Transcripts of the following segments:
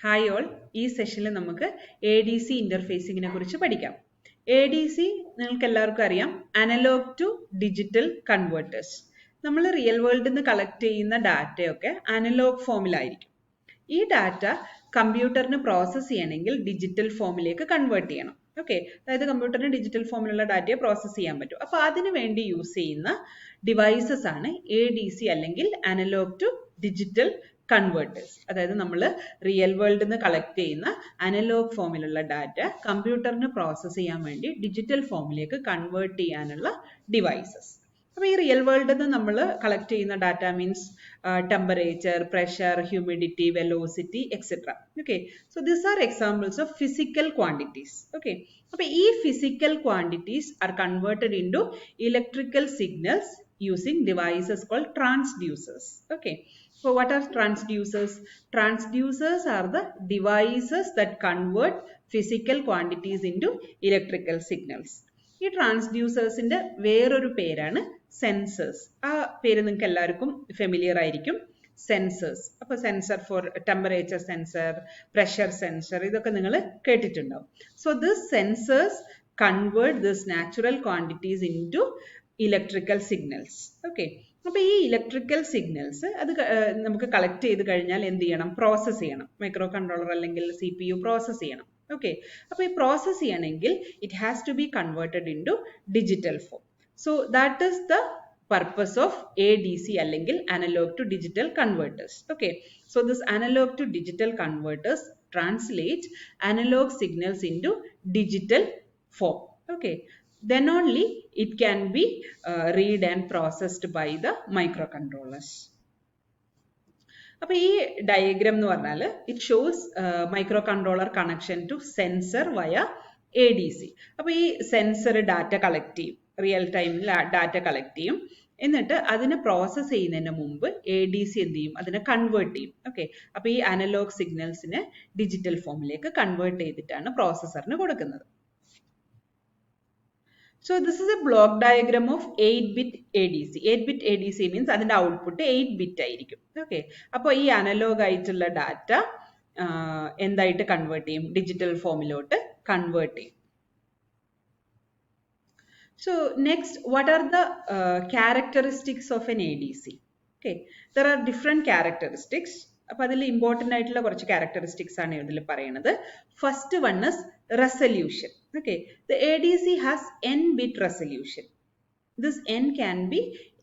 Hi all, this session we will ADC interfacing. ADC is analog to digital converters. We real world collect data analog form. This data computer process digital form convert. Okay, that is computer digital form data process. So, that use devices ADC analog to digital converters. അതായത് നമ്മൾ real വേൾഡിൽ നിന്ന് collect ചെയ്യുന്ന analogue ഫോമിലുള്ള data കമ്പ്യൂട്ടറിന് process ചെയ്യാൻ വേണ്ടി digital ഫോമിലേക്ക് convert ചെയ്യാനുള്ള ഡിവൈസസ്. അപ്പോൾ ഈ റിയൽ വേൾഡിൽ നിന്ന് നമ്മൾ കളക്ട് ചെയ്യുന്ന data means temperature, pressure, humidity, velocity etcetera. Okay, so these are examples of physical quantities. Okay, അപ്പോൾ ഈ physical quantities R converted into electrical signals using devices called transducers. Okay, so what are transducers? Transducers are the devices that convert physical quantities into electrical signals. ഈ ട്രാൻസ്ഡ്യൂസേഴ്സിന്റെ വേറൊരു പേരാണ് sensors. ആ പേര് നിങ്ങൾക്ക് എല്ലാവർക്കും familiar ആയിരിക്കും, സെൻസേഴ്സ്. അപ്പോൾ sensor four temperature sensor, pressure sensor, ഇതൊക്കെ നിങ്ങൾ കേട്ടിട്ടുണ്ടാവും. So this sensors convert this natural quantities into electrical signals. Okay, അപ്പോൾ ഈ ഇലക്ട്രിക്കൽ സിഗ്നൽസ് അത് നമുക്ക് കളക്ട് ചെയ്ത് കഴിഞ്ഞാൽ എന്ത് ചെയ്യണം? പ്രോസസ്സ് ചെയ്യണം. മൈക്രോ കൺട്രോളർ അല്ലെങ്കിൽ CPU പ്രോസസ്സ് ചെയ്യണം. ഓക്കെ, അപ്പോൾ ഈ പ്രോസസ്സ് ചെയ്യണമെങ്കിൽ it has to be converted into digital form. So that is the purpose of ADC അല്ലെങ്കിൽ analogue to digital converters. Okay, so this analogue to digital converters translate analogue signals into digital form. Okay, then only it can be read and processed by the microcontrollers. അപ്പോൾ ഈ diagram എന്ന് പറഞ്ഞാൽ it shows microcontroller connection to sensor via ADC. അപ്പോൾ ഈ sensor data collect ചെയ്യും, real ടൈമിൽ data collect ചെയ്യും, എന്നിട്ട് അതിനെ പ്രോസസ്സ് ചെയ്യുന്നതിന് മുമ്പ് ADC എന്ത് ചെയ്യും? അതിനെ കൺവേർട്ട് ചെയ്യും. ഓക്കെ, അപ്പോൾ ഈ അനലോഗ് സിഗ്നൽസിനെ ഡിജിറ്റൽ ഫോമിലേക്ക് കൺവേർട്ട് ചെയ്തിട്ടാണ് പ്രോസസ്സറിന് കൊടുക്കുന്നത്. So this is a block diagram of 8-bit ADC. 8-bit ADC means അതിന്റെ ഔട്ട്പുട്ട് 8-bit ആയിരിക്കും. ഓക്കെ, അപ്പോൾ ഈ അനലോഗ് ആയിട്ടുള്ള ഡാറ്റ എന്തായിട്ട് കൺവേർട്ട് ചെയ്യും? ഡിജിറ്റൽ ഫോമിലോട്ട് കൺവേർട്ട് ചെയ്യും. So next, what are the characteristics of an ADC? Okay, there are different characteristics. അപ്പോൾ അതിൽ ഇമ്പോർട്ടൻ്റ് ആയിട്ടുള്ള കുറച്ച് ക്യാരക്ടറിസ്റ്റിക്സ് ആണ് ഇതിൽ പറയുന്നത്. First one is resolution. Okay, the ADC has n-bit resolution. This n can be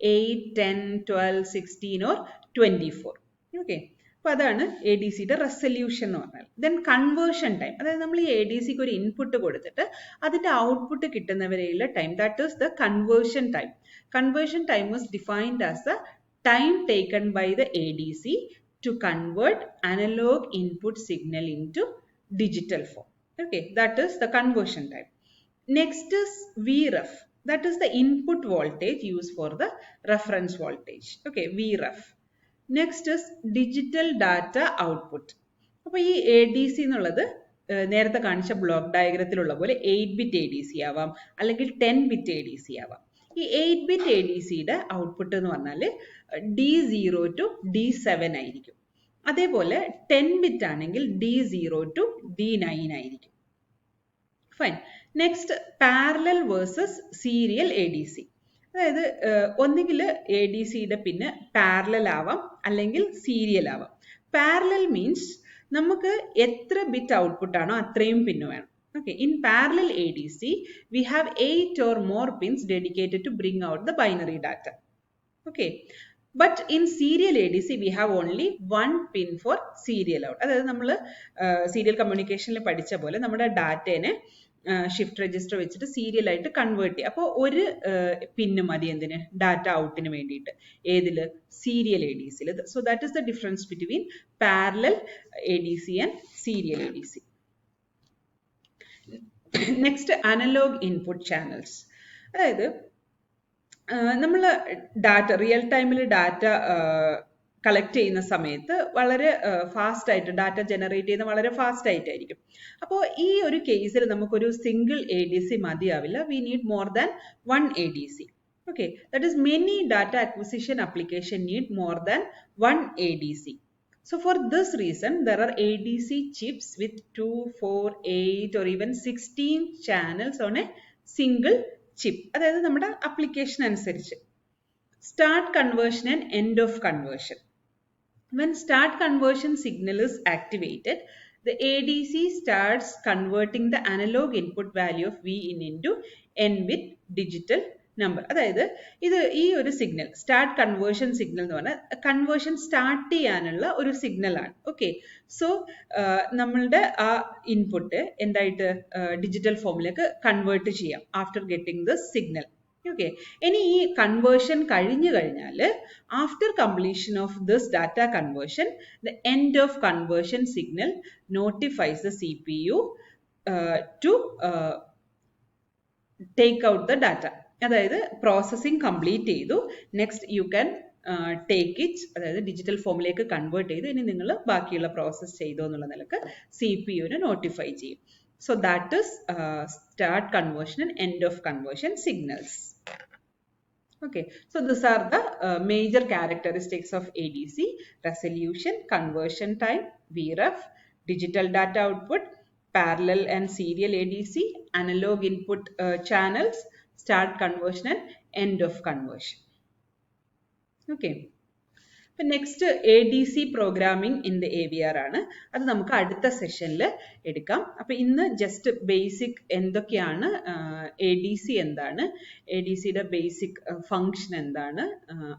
8, 10, 12, 16 or 24. Okay, അപ്പോൾ അതാണ് ADCയുടെ resolution എന്ന് പറഞ്ഞാൽ. ദെൻ കൺവേർഷൻ ടൈം, അതായത് നമ്മൾ ഈ ADCക്ക് ഒരു ഇൻപുട്ട് കൊടുത്തിട്ട് അതിൻ്റെ ഔട്ട്പുട്ട് കിട്ടുന്നവരെയുള്ള time, that is the conversion time. Conversion time is defined as the time taken by the ADC to convert analog input signal into digital form. Okay, that is the conversion time. Next is VREF, that is the input voltage used for the reference voltage. Okay, VREF. Next is digital data output. അപ്പോൾ ഈ ADC എന്നുള്ളത് നേരത്തെ കാണിച്ച block ഡയഗ്രത്തിലുള്ള പോലെ 8-bit ADC ആവാം, അല്ലെങ്കിൽ 10-bit ADC ആവാം. ഈ 8-bit ADCയുടെ ഔട്ട്പുട്ട് എന്ന് പറഞ്ഞാൽ D0 to D7 ആയിരിക്കും. അതേപോലെ 10-bit ആണെങ്കിൽ D0 to D9 ആയിരിക്കും. Fine. Next, parallel versus serial ADC. അതായത് ഒന്നുകിൽ ADCയുടെ പിന്നെ പാരലൽ ആവാം അല്ലെങ്കിൽ സീരിയൽ ആവാം. പാരലൽ മീൻസ് നമുക്ക് എത്ര ബിറ്റ് ഔട്ട്പുട്ട് ആണോ അത്രയും പിന്ന് വേണം. Okay, in parallel ADC we have 8 or more pins dedicated to bring out the binary data. Okay, but in serial ADC we have only one pin for serial out. അതായത് നമ്മൾ serial കമ്മ്യൂണിക്കേഷനിൽ പഠിച്ച പോലെ നമ്മുടെ ഡാറ്റേനെ shift register വെച്ചിട്ട് serial ആയിട്ട് convert ചെയ്യും. അപ്പോൾ ഒരു പിന്ന് മതി എന്തിന്? ഡാറ്റ ഔട്ടിന് വേണ്ടിയിട്ട്. ഏതിൽ? സീരിയൽ ADCയിൽ. So that is the difference between parallel ADC and serial ADC. Next, analog input channels. അതായത് നമ്മൾ ഡാറ്റ റിയൽ ടൈമിൽ ഡാറ്റ കളക്ട് ചെയ്യുന്ന സമയത്ത് വളരെ ഫാസ്റ്റ് ആയിട്ട് ഡാറ്റ ജനറേറ്റ് ചെയ്യുന്ന വളരെ ഫാസ്റ്റ് ആയിട്ടായിരിക്കും. അപ്പോൾ ഈ ഒരു കേസിൽ നമുക്കൊരു സിംഗിൾ ADC മതിയാവില്ല. We need more than one ADC. Okay, that is many data acquisition application need more than one ADC. So for this reason, there are ADC chips with 2, 4, 8 or even 16 channels on a single chip. അതായത് നമ്മുടെ application അനുസരിച്ച്. Start conversion and end of conversion. When start conversion signal is activated, the ADC starts converting the analog input value of Vin into N with digital number. അതായത് ഇത് ഈ ഒരു signal start conversion signal എന്ന് പറഞ്ഞാൽ conversion start ചെയ്യാനുള്ള ഒരു signal ആണ്. Okay, so നമ്മളുടെ ആ ഇൻപുട്ട് എന്തായിട്ട് ഡിജിറ്റൽ ഫോമിലേക്ക് കൺവേർട്ട് ചെയ്യാം after getting the signal. Okay, ഇനി ഈ കൺവേർഷൻ കഴിഞ്ഞു കഴിഞ്ഞാൽ after completion of this data conversion the end of conversion signal notifies the CPU to take out the data. അതായത് പ്രോസസ്സിംഗ് കംപ്ലീറ്റ് ചെയ്തു, next you can take it, അതായത് digital ഫോമിലേക്ക് convert ചെയ്ത് ഇനി നിങ്ങൾ ബാക്കിയുള്ള പ്രോസസ്സ് ചെയ്തോ എന്നുള്ള നിലക്ക് CPU-നെ നോട്ടിഫൈ ചെയ്യും. So that is start conversion and end of conversion signals. Okay, so these are the major characteristics of ADC: resolution, conversion time, VREF, digital data output, parallel and serial ADC, analog input channels, start conversion and end of conversion. Okay. Next ADC programming in the AVR ആണ്. അത് നമുക്ക് അടുത്ത സെഷനിൽ എടുക്കാം. അപ്പോൾ ഇന്ന് just basic എന്തൊക്കെയാണ് ADC, എന്താണ് ADCയുടെ ബേസിക് ഫങ്ഷൻ എന്താണ്,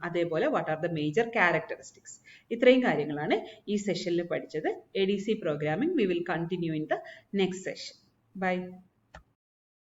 അതേപോലെ what are the major characteristics, ഇത്രയും കാര്യങ്ങളാണ് ഈ സെഷനിൽ പഠിച്ചത്. ADC programming we will continue in the next session. By.